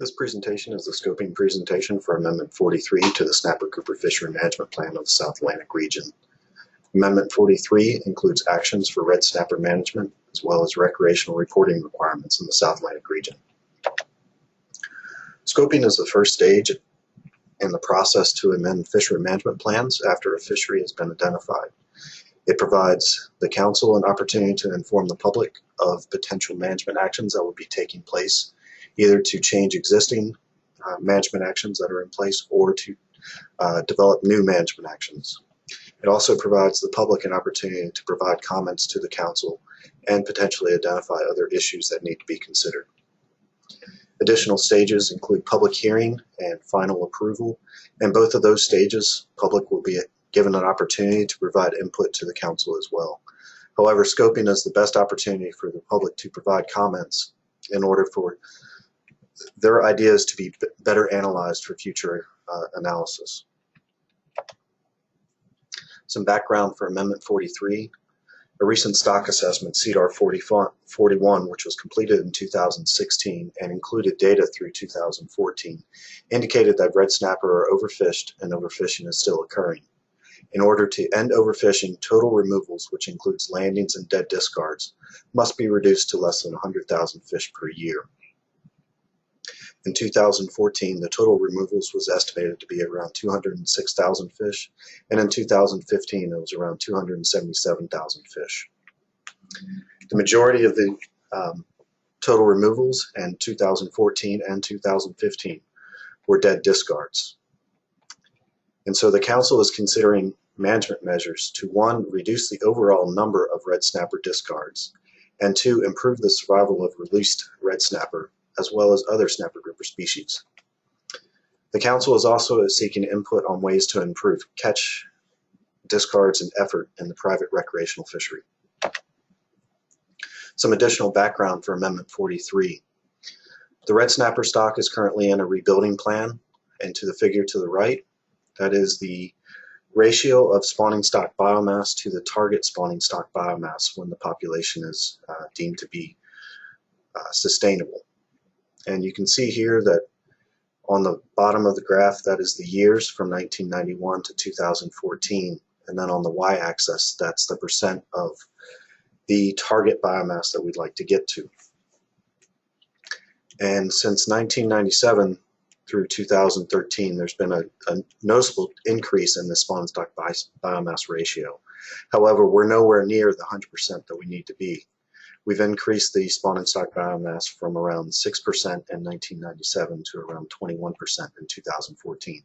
This presentation is the scoping presentation for Amendment 43 to the Snapper Grouper Fishery Management Plan of the South Atlantic region. Amendment 43 includes actions for red snapper management as well as recreational reporting requirements in the South Atlantic region. Scoping is the first stage in the process to amend fishery management plans after a fishery has been identified. It provides the Council an opportunity to inform the public of potential management actions that will be taking place, either to change existing management actions that are in place or to develop new management actions. It also provides the public an opportunity to provide comments to the Council and potentially identify other issues that need to be considered. Additional stages include public hearing and final approval. In both of those stages, public will be given an opportunity to provide input to the Council as well. However, scoping is the best opportunity for the public to provide comments in order for their ideas to be better analyzed for future analysis. Some background for Amendment 43. A recent stock assessment, CDR 41, which was completed in 2016 and included data through 2014, indicated that red snapper are overfished and overfishing is still occurring. In order to end overfishing, total removals, which includes landings and dead discards, must be reduced to less than 100,000 fish per year. In 2014, the total removals was estimated to be around 206,000 fish, and in 2015 it was around 277,000 fish. The majority of the total removals in 2014 and 2015 were dead discards. And so the Council is considering management measures to, 1, reduce the overall number of red snapper discards, and 2, improve the survival of released red snapper as well as other snapper grouper species. The Council is also seeking input on ways to improve catch, discards, and effort in the private recreational fishery. Some additional background for Amendment 43. The red snapper stock is currently in a rebuilding plan, and to the figure to the right, that is the ratio of spawning stock biomass to the target spawning stock biomass when the population is deemed to be sustainable. And you can see here that on the bottom of the graph, that is the years from 1991 to 2014. And then on the y-axis, that's the percent of the target biomass that we'd like to get to. And since 1997 through 2013, there's been a noticeable increase in the spawn stock biomass ratio. However, we're nowhere near the 100% that we need to be. We've increased the spawning stock biomass from around 6% in 1997 to around 21% in 2014.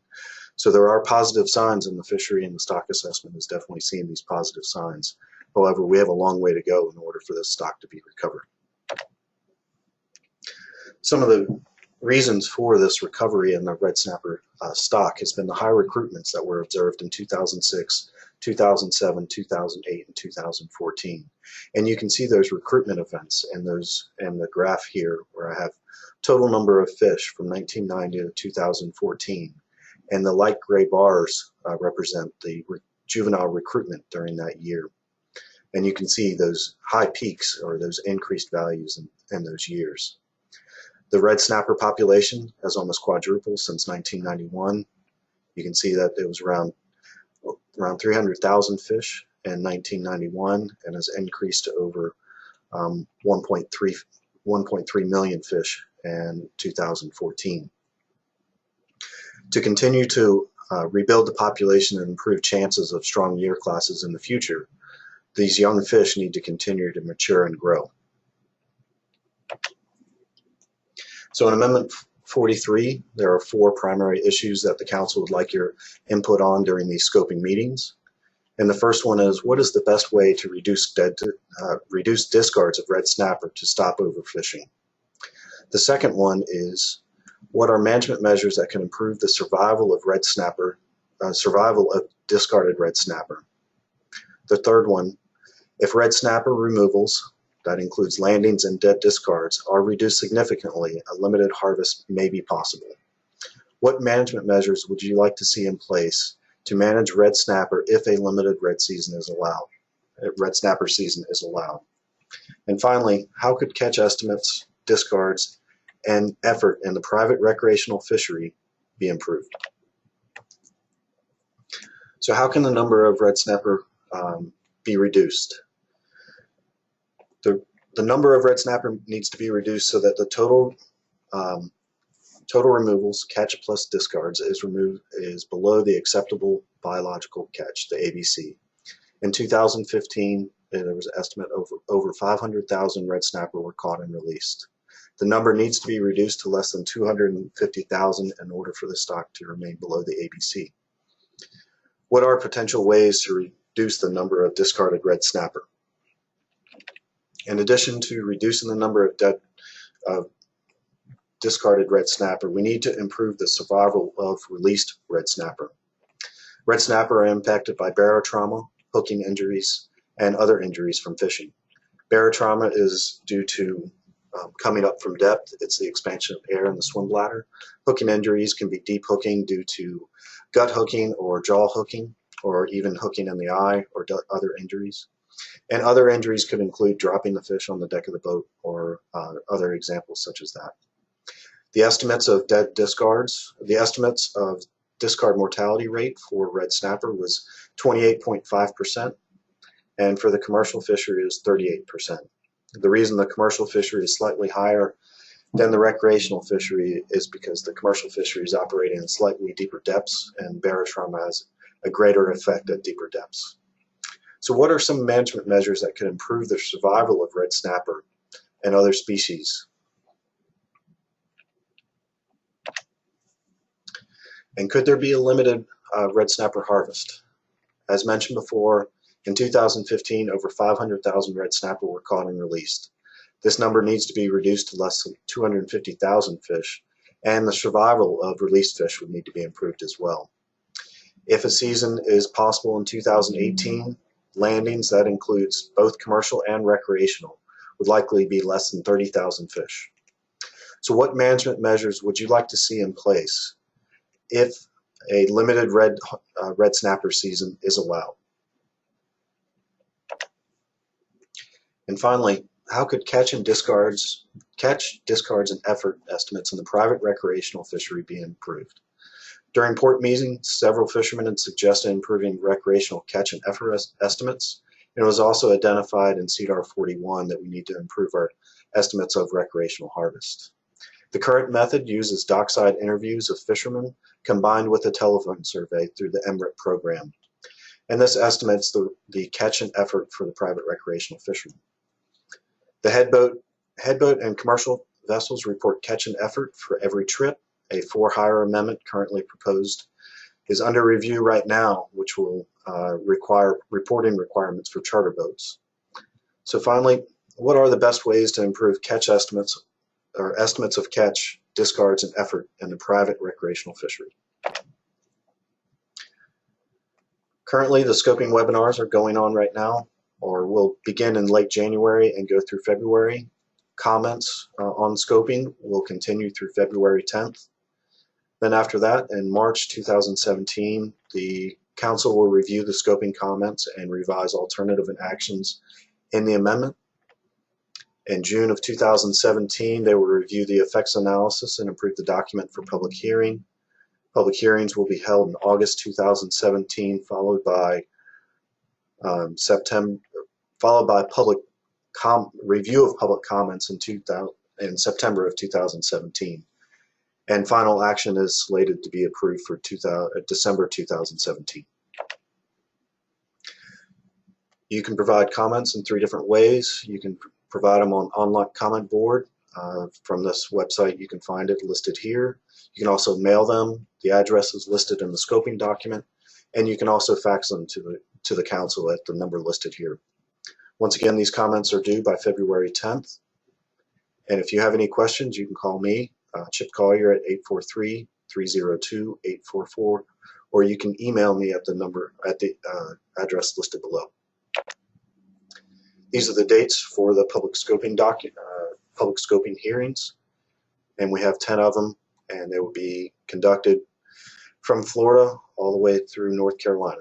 So there are positive signs in the fishery, and the stock assessment is definitely seeing these positive signs. However, we have a long way to go in order for this stock to be recovered. Some of the reasons for this recovery in the red snapper stock has been the high recruitments that were observed in 2006, 2007, 2008, and 2014. And you can see those recruitment events in the graph here, where I have total number of fish from 1990 to 2014. And the light gray bars represent the juvenile recruitment during that year. And you can see those high peaks or those increased values in those years. The red snapper population has almost quadrupled since 1991. You can see that it was around 300,000 fish in 1991 and has increased to over 1.3 million fish in 2014. To continue to rebuild the population and improve chances of strong year classes in the future, these young fish need to continue to mature and grow. So in Amendment 43, there are 4 primary issues that the Council would like your input on during these scoping meetings. And the first one is, what is the best way to reduce discards of red snapper to stop overfishing? The second one is, what are management measures that can improve the survival of red snapper, survival of discarded red snapper? The third one, if red snapper removals, that includes landings and dead discards, are reduced significantly, a limited harvest may be possible. What management measures would you like to see in place to manage red snapper if a limited red snapper season is allowed? And finally, how could catch estimates, discards, and effort in the private recreational fishery be improved. So how can the number of red snapper be reduced? The number of red snapper needs to be reduced so that the total removals, catch plus discards, is below the acceptable biological catch, the ABC. In 2015, there was an estimate over 500,000 red snapper were caught and released. The number needs to be reduced to less than 250,000 in order for the stock to remain below the ABC. What are potential ways to reduce the number of discarded red snapper? In addition to reducing the number of discarded red snapper, we need to improve the survival of released red snapper. Red snapper are impacted by barotrauma, hooking injuries, and other injuries from fishing. Barotrauma is due to coming up from depth. It's the expansion of air in the swim bladder. Hooking injuries can be deep hooking due to gut hooking or jaw hooking, or even hooking in the eye or other injuries. And other injuries could include dropping the fish on the deck of the boat or other examples such as that. The estimates of discard mortality rate for red snapper was 28.5%, and for the commercial fishery is 38%. The reason the commercial fishery is slightly higher than the recreational fishery is because the commercial fishery is operating in slightly deeper depths, and barotrauma has a greater effect at deeper depths. So what are some management measures that could improve the survival of red snapper and other species? And could there be a limited red snapper harvest? As mentioned before, in 2015, over 500,000 red snapper were caught and released. This number needs to be reduced to less than 250,000 fish, and the survival of released fish would need to be improved as well. If a season is possible in 2018, landings that includes both commercial and recreational would likely be less than 30,000 fish. So what management measures would you like to see in place if a limited red snapper season is allowed? And finally, how could catch, discards, and effort estimates in the private recreational fishery be improved? During port meetings, several fishermen had suggested improving recreational catch and effort estimates, and it was also identified in CDAR 41 that we need to improve our estimates of recreational harvest. The current method uses dockside interviews of fishermen combined with a telephone survey through the MRIP program, and this estimates the catch and effort for the private recreational fishermen. The headboat and commercial vessels report catch and effort for every trip. A for-hire amendment currently proposed is under review right now, which will require reporting requirements for charter boats. So finally, what are the best ways to improve catch estimates or estimates of catch, discards, and effort in the private recreational fishery? Currently, the scoping webinars are going on right now, or will begin in late January and go through February. Comments on scoping will continue through February 10th. Then after that, in March 2017, the Council will review the scoping comments and revise alternative actions in the amendment. In June of 2017, they will review the effects analysis and approve the document for public hearing. Public hearings will be held in August 2017, followed by public review of public comments in September of 2017. And final action is slated to be approved for December 2017. You can provide comments in 3 different ways. You can provide them on online comment board. From this website, you can find it listed here. You can also mail them. The address is listed in the scoping document, and you can also fax them to the council at the number listed here. Once again, these comments are due by February 10th. And if you have any questions, you can call me, Chip Collier, at 843-302-844, or you can email me at the number at the address listed below. These are the dates for the public scoping hearings, and we have 10 of them, and they will be conducted from Florida all the way through North Carolina.